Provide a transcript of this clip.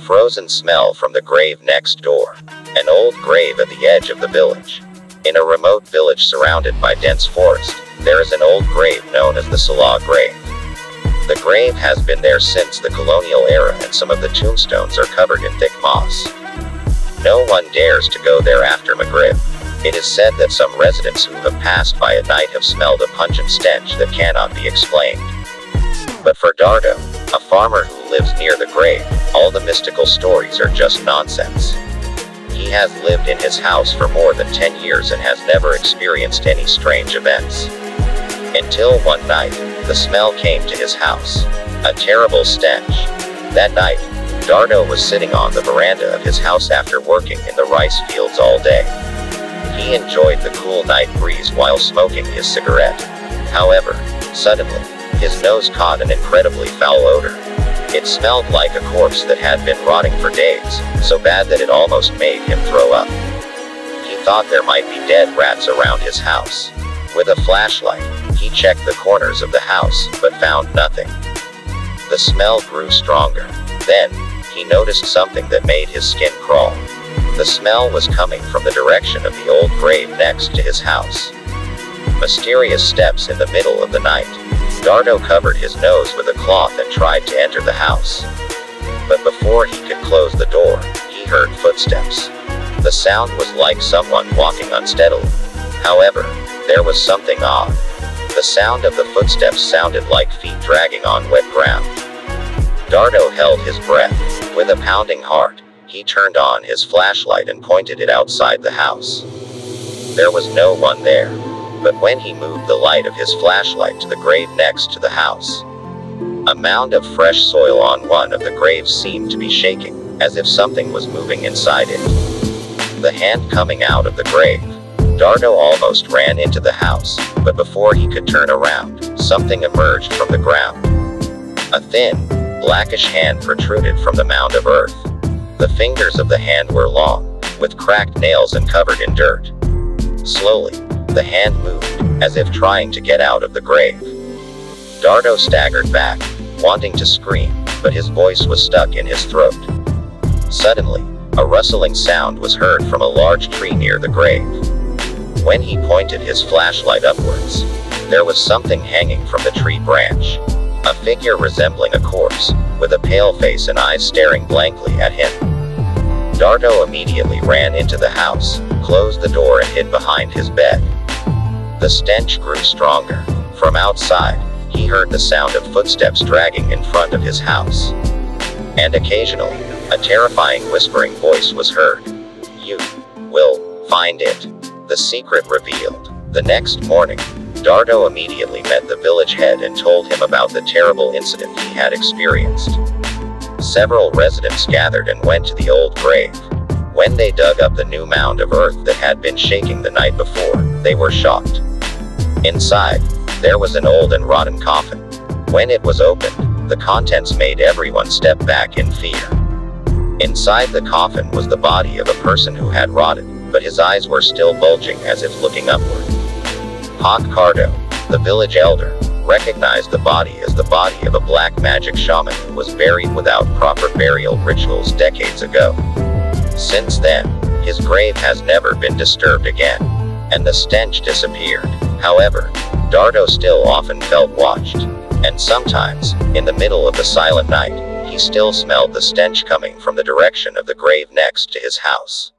frozen smell from the grave next door. An old grave at the edge of the village. In a remote village surrounded by dense forest, there is an old grave known as the Salah grave. The grave has been there since the colonial era, and some of the tombstones are covered in thick moss. No one dares to go there after Maghrib. It is said that some residents who have passed by at night have smelled a pungent stench that cannot be explained. But for Dardo, a farmer who lives near the grave, all the mystical stories are just nonsense. He has lived in his house for more than 10 years and has never experienced any strange events. Until one night, the smell came to his house. A terrible stench. That night, Dardo was sitting on the veranda of his house after working in the rice fields all day. He enjoyed the cool night breeze while smoking his cigarette. However, suddenly, his nose caught an incredibly foul odor. It smelled like a corpse that had been rotting for days, so bad that it almost made him throw up. He thought there might be dead rats around his house. With a flashlight, he checked the corners of the house, but found nothing. The smell grew stronger. Then, he noticed something that made his skin crawl. The smell was coming from the direction of the old grave next to his house. Mysterious steps in the middle of the night. Dardo covered his nose with a cloth and tried to enter the house. But before he could close the door, he heard footsteps. The sound was like someone walking unsteadily. However, there was something odd. The sound of the footsteps sounded like feet dragging on wet ground. Dardo held his breath. With a pounding heart, he turned on his flashlight and pointed it outside the house. There was no one there. But when he moved the light of his flashlight to the grave next to the house, a mound of fresh soil on one of the graves seemed to be shaking, as if something was moving inside it. The hand coming out of the grave. Dardo almost ran into the house, but before he could turn around, something emerged from the ground. A thin, blackish hand protruded from the mound of earth. The fingers of the hand were long, with cracked nails and covered in dirt. Slowly, the hand moved, as if trying to get out of the grave. Dardo staggered back, wanting to scream, but his voice was stuck in his throat. Suddenly, a rustling sound was heard from a large tree near the grave. When he pointed his flashlight upwards, there was something hanging from the tree branch. A figure resembling a corpse, with a pale face and eyes staring blankly at him. Dardo immediately ran into the house, closed the door and hid behind his bed. The stench grew stronger. From outside, he heard the sound of footsteps dragging in front of his house. And occasionally, a terrifying whispering voice was heard. "You will find it." The secret revealed. The next morning, Dardo immediately met the village head and told him about the terrible incident he had experienced. Several residents gathered and went to the old grave. When they dug up the new mound of earth that had been shaking the night before, they were shocked. Inside, there was an old and rotten coffin. When it was opened, the contents made everyone step back in fear. Inside the coffin was the body of a person who had rotted, but his eyes were still bulging as if looking upward. Hak Cardo, the village elder, recognized the body as the body of a black magic shaman who was buried without proper burial rituals decades ago. Since then, his grave has never been disturbed again, and the stench disappeared. However, Dardo still often felt watched, and sometimes, in the middle of the silent night, he still smelled the stench coming from the direction of the grave next to his house.